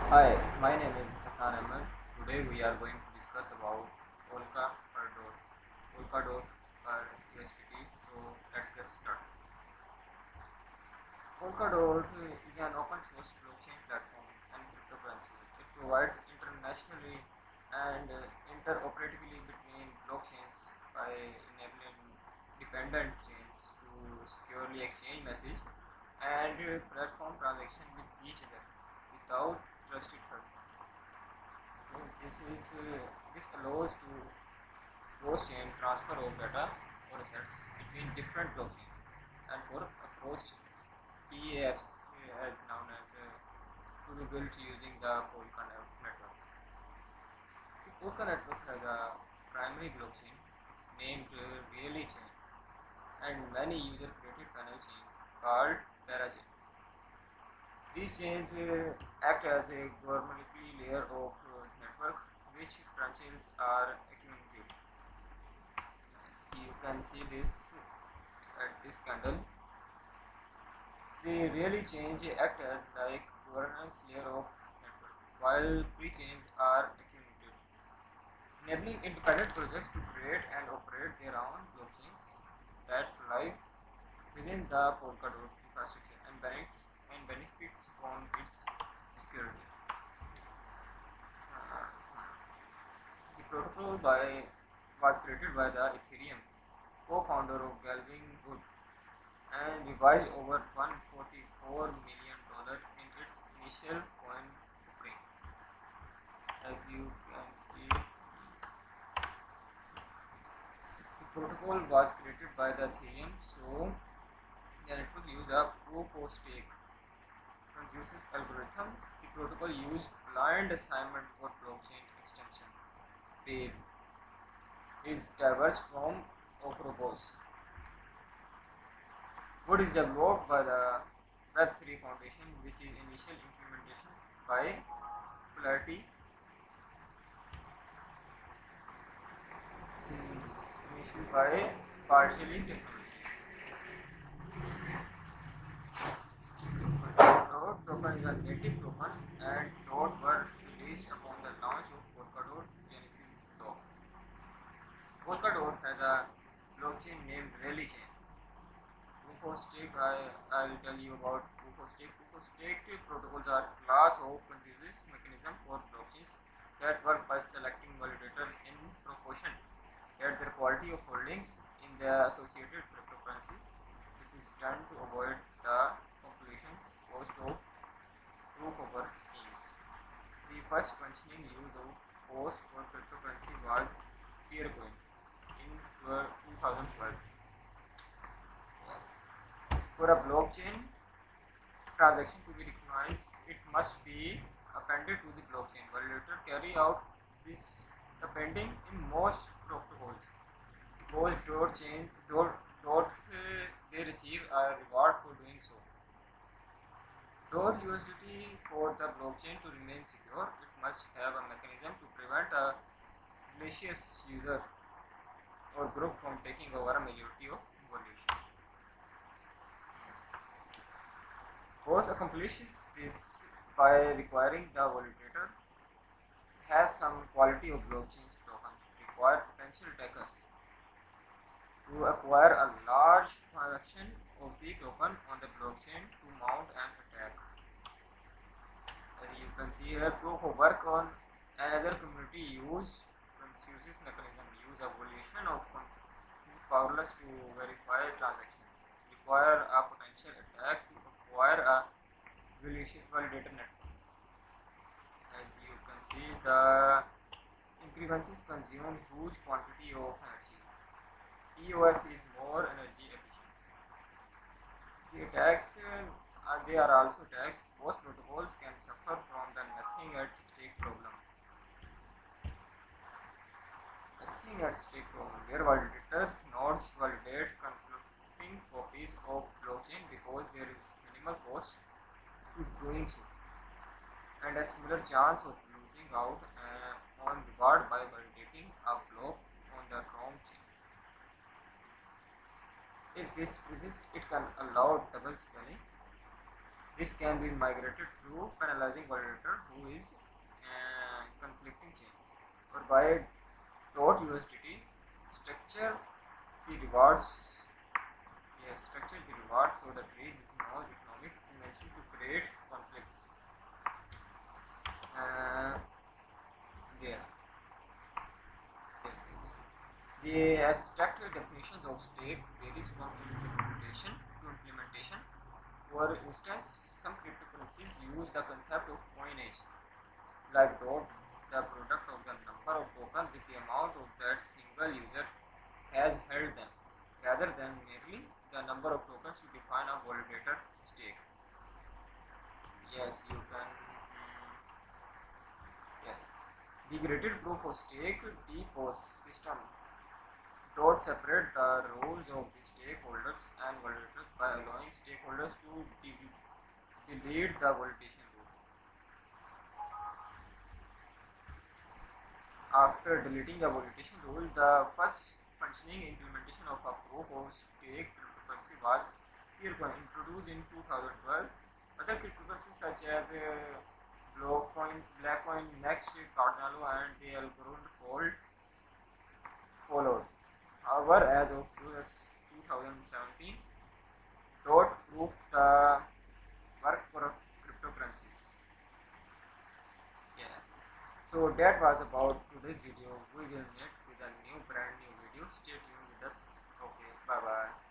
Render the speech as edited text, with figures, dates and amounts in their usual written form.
Hi, my name is Hassan Ahmed. Today we are going to discuss about Polka per dot. Polka dot per USDT. So let's get started. Polkadot is an open source blockchain platform and cryptocurrency. It provides internationally and interoperability between blockchains by enabling dependent chains to securely exchange message and platform transaction with each other without trusted third party. So this allows to cross-chain transfer of data or assets between different blockchains and for across chains. PAFs, as known as to be built using the Polka network. The Polka network has a primary blockchain named Really chain and many user-created panel chains called parachains. These chains act as a governmentally layer of network which branches are accumulated. You can see this at this candle. They really change act as like governance layer of network, while pre-chains are accumulated, enabling independent projects to create and operate their own blockchains that live within the Polkadot infrastructure and benefits from its security. The protocol was created by the Ethereum co-founder of Galvin Wood and revised over $144 million in its initial coin offering. As you can see, the protocol was created by the Ethereum, so the network used a proof of stake consensus algorithm. The protocol used blind assignment for blockchain extension. PAVE is diverse from Octopus. What is developed by the Web3 Foundation, which is initial implementation by Polarity, initial by partially technologies. Polkadot token is a native token and dot were released upon the launch of Polkadot Genesis block. Polkadot has a blockchain named Relay Chain. Proof of stake, I'll tell you about proof of stake. Proof of stake protocols are class of consensus mechanism for blockchains that work by selecting validator in proportion at their quality of holdings in the associated cryptocurrency. This is done to avoid the compilation cost of proof of work schemes. The first functioning use of POS for cryptocurrency was Peercoin in 2012. Yes. For a blockchain transaction to be recognized, it must be appended to the blockchain. Validator carry out this appending in most protocols because they receive a reward for doing so. USDT for the blockchain to remain secure, it must have a mechanism to prevent a malicious user or group from taking over a majority of valuation. POS accomplishes this by requiring the validator have some quality of blockchain's token, require potential attackers to acquire a large fraction of the token on the blockchain to mount an attack. As you can see here, proof of work on another community uses mechanism use a valuation of powerless to verify transaction, require a potential attack to acquire a validator network. As you can see, the increments consume huge quantity of energy. POS is more energy efficient. The attacks, they are also attacks. Most protocols can suffer from the nothing at stake problem. Nothing at stake problem, where validators nodes validate conflicting copies of blockchain because there is minimal cost to doing so, and a similar chance of losing out on reward by validating a block on the wrong chain. If this persists, it can allow double spelling This can be migrated through penalizing validator who is conflicting chains, or by .USDT structure the rewards. Yes, structure the rewards so that raise is no economic invention to create conflicts. There. The abstract definitions of stake varies from implementation to implementation. For instance, some cryptocurrencies use the concept of coinage, like DOT, the product of the number of tokens with the amount of that single user has held them, rather than merely the number of tokens to define a validator stake. Yes, you can. Yes, the graded proof of stake DPoS system dot separate the roles of the stakeholders and validators by allowing stakeholders to delete the validation rule. After deleting the validation rule, the first functioning implementation of a proof of stake cryptocurrency was Peercoin, introduced in 2012. Other cryptocurrencies such as Blackcoin, Next, Cardano, and the Algorand followed. However, as of 2017, DOT proved the work for cryptocurrencies. Yes. So that was about today's video. We will meet with a brand new video. Stay tuned with us. Okay, bye bye.